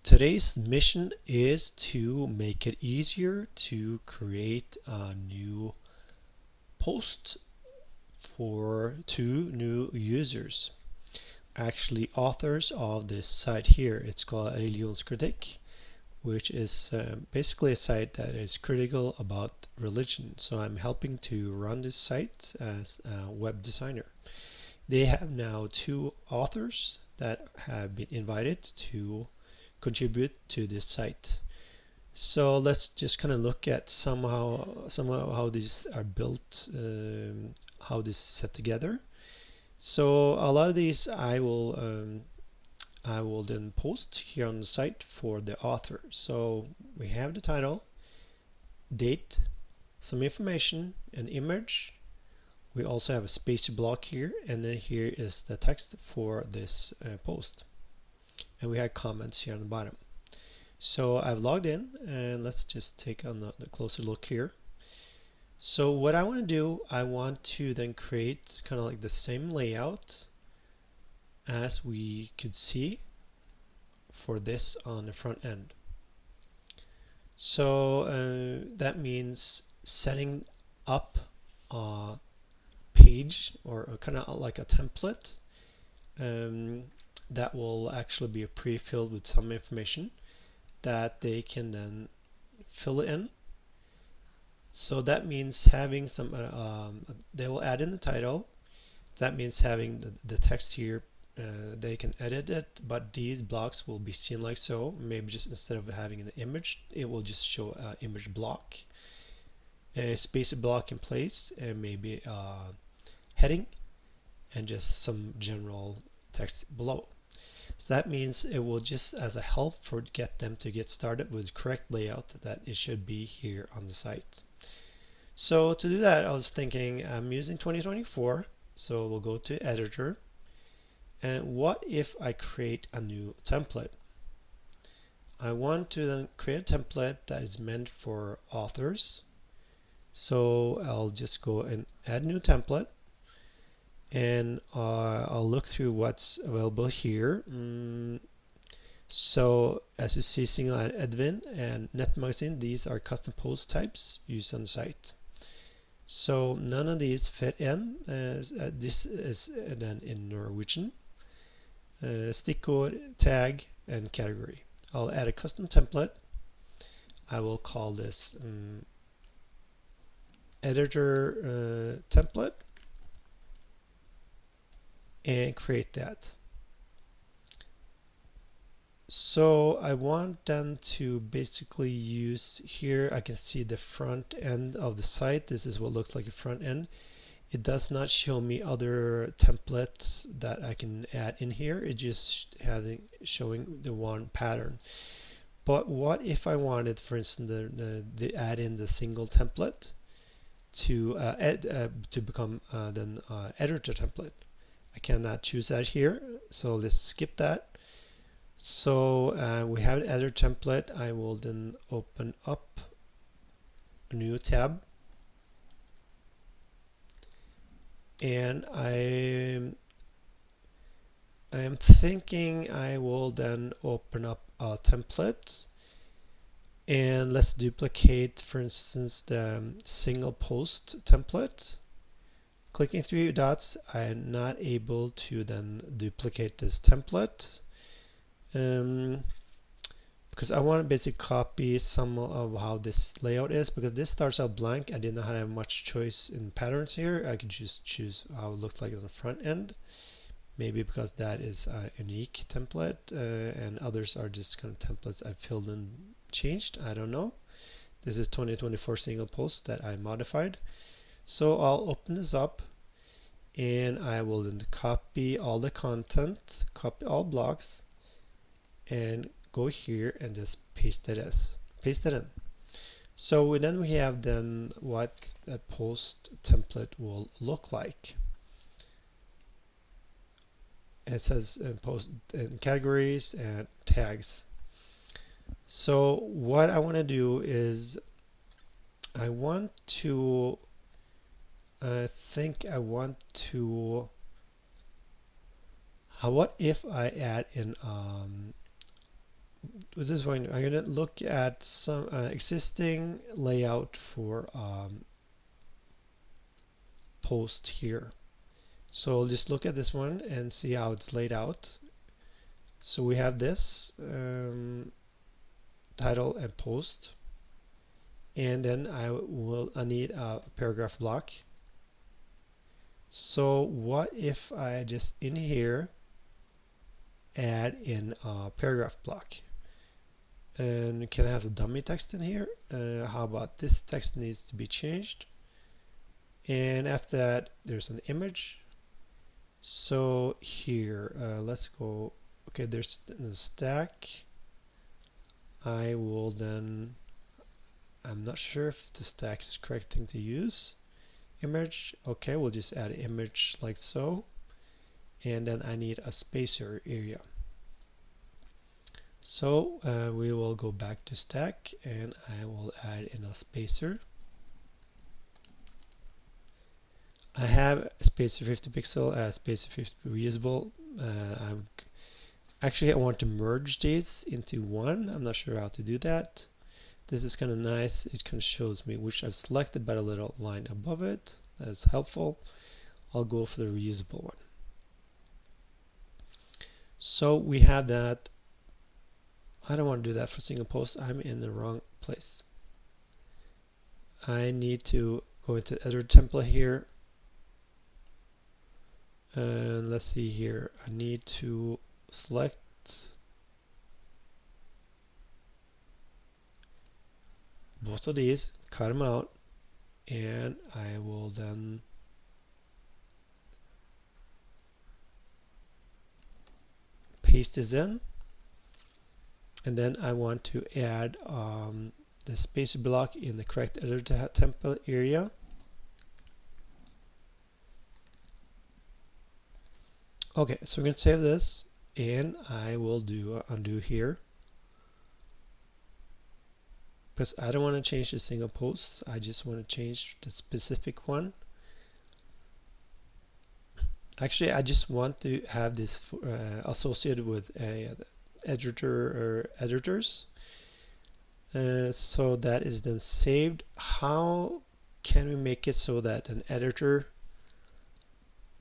Today's mission is to make it easier to create a new post for two new users, actually authors of this site here. It's called Religionskritikk, which is basically a site that is critical about religion. So I'm helping to run this site as a web designer. They have now two authors that have been invited to contribute to this site. So let's just kind of look at somehow how these are built, how this is set together. So a lot of these I will then post here on the site for the author. So we have the title, date, some information, an image. We also have a space block here, and then here is the text for this post. And we have comments here on the bottom. So I've logged in, and let's just take a closer look here. So what I want to do, I want to then create kind of like the same layout as we could see for this on the front end. So that means setting up a page or kind of like a template that will actually be pre-filled with some information that they can then fill in. So that means having some they will add in the title. That means having the text here, they can edit it, but these blocks will be seen like so. Maybe just instead of having an image, it will just show an image block, a space block in place, and maybe a heading and just some general text below. So that means it will just as a help for get them to get started with correct layout that it should be here on the site. So to do that, I was thinking I'm using 2024, so we'll go to editor, and what if I create a new template? I want to then create a template that is meant for authors, so I'll just go and add new template, and I'll look through what's available here. So as you see, Single Admin and Net Magazine, these are custom post types used on the site. So none of these fit in. This is then in Norwegian. Stickord, tag, and category. I'll add a custom template. I will call this editor template and create that. So I want them to basically use here, I can see the front end of the site. This is what looks like a front end. It does not show me other templates that I can add in here. It just showing the one pattern. But what if I wanted, for instance, the add in the single template to become then editor template? I cannot choose that here, so let's skip that. So we have an editor template. I will then open up a new tab, and I am thinking I will then open up a template, and let's duplicate, for instance, the single post template. Clicking three dots, I am not able to then duplicate this template. Because I want to basically copy some of how this layout is, because this starts out blank. I did not have much choice in patterns here. I can just choose how it looks like on the front end, maybe because that is a unique template, and others are just kind of templates I filled in, changed. I don't know. This is 2024 single post that I modified. So I'll open this up, and I will then copy all the content, copy all blocks, and go here and just paste it in. So then we have then what a post template will look like. It says post in categories and tags. So what I want to do is I want to what if I add in with this one, I'm going to look at some existing layout for post here. So I'll just look at this one and see how it's laid out. So we have this title and post, and then I need a paragraph block. So what if I just in here add in a paragraph block? And can I have the dummy text in here? How about this text needs to be changed? And after that, there's an image. So here, let's go. Okay, there's the stack. I will then, I'm not sure if the stack is the correct thing to use. Image. Okay, we'll just add an image like so. And then I need a spacer area. So we will go back to stack and I will add in a spacer. I have a spacer 50 pixel, spacer 50 reusable. Actually, I want to merge these into one. I'm not sure how to do that. This is kind of nice. It kind of shows me which I've selected by a little line above it. That is helpful. I'll go for the reusable one. So we have that. I don't want to do that for single post. I'm in the wrong place. I need to go into editor template here. And let's see here. I need to select both of these, cut them out, and I will then paste this in. And then I want to add the spacer block in the correct editor template area. Okay, so we're going to save this, and I will do undo here, because I don't want to change the single post. I just want to change the specific one. Actually, I just want to have this associated with a editor or editors. So that is then saved. How can we make it so that an editor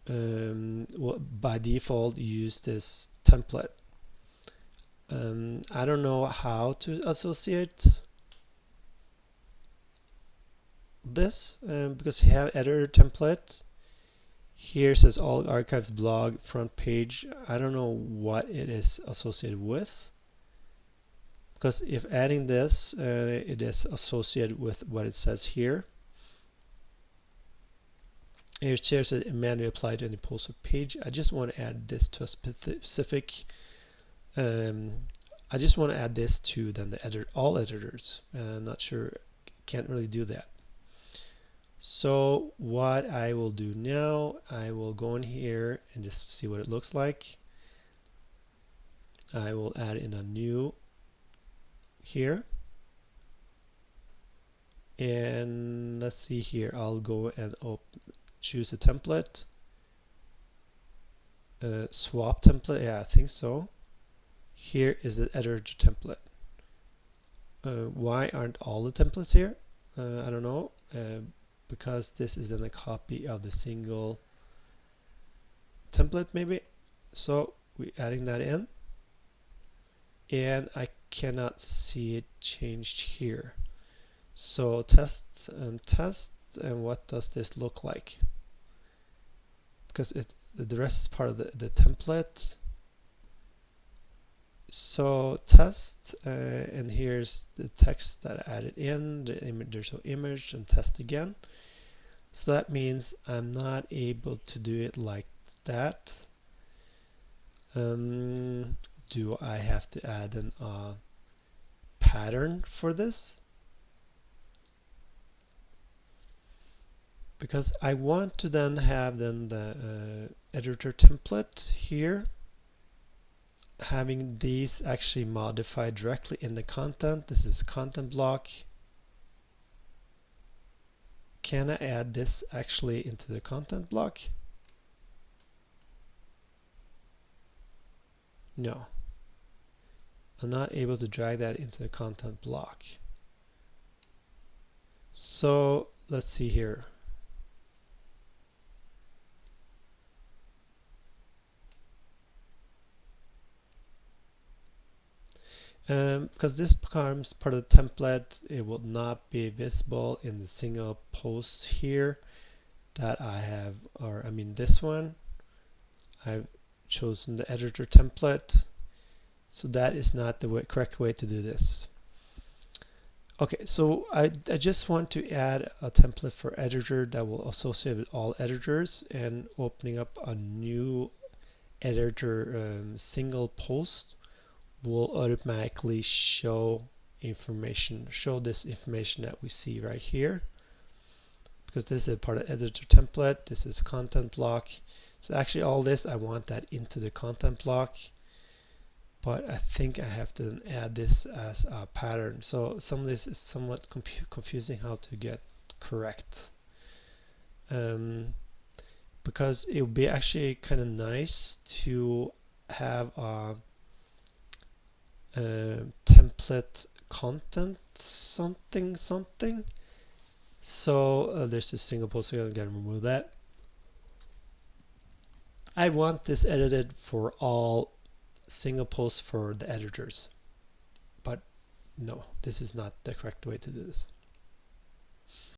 will by default use this template? I don't know how to associate this because you have editor template. Here says all archives blog front page. I don't know what it is associated with, because if adding this it is associated with what it says here. Here it says manually applied to any post or page. I just want to add this to a specific I just want to add this to then the all editors. Not sure, can't really do that. So what I will do now, I will go in here and just see what it looks like. I will add in a new here, and let's see here, I'll go and choose a template, swap template. Yeah, I think so. Here is the editor template. Why aren't all the templates here? I don't know, because this is then a copy of the single template maybe. So we're adding that in, and I cannot see it changed here. So tests, and what does this look like? Because the rest is part of the template. So test, and here's the text that I added in. There's no image, and test again. So that means I'm not able to do it like that. Do I have to add a pattern for this? Because I want to then have the editor template here, having these actually modified directly in the content. This is content block. Can I add this actually into the content block? No. I'm not able to drag that into the content block. So let's see here. Because this becomes part of the template, it will not be visible in the single post here that I have, or I mean this one. I've chosen the editor template, so that is not the correct way to do this. Okay, so I just want to add a template for editor that will associate with all editors, and opening up a new editor single post will automatically show this information that we see right here, because this is a part of editor template. This is content block. So actually all this, I want that into the content block, but I think I have to add this as a pattern. So some of this is somewhat confusing how to get correct, because it would be actually kind of nice to have a template content something. So there's a single post, so I'm gonna remove that. I want this edited for all single posts for the editors, but no, this is not the correct way to do this.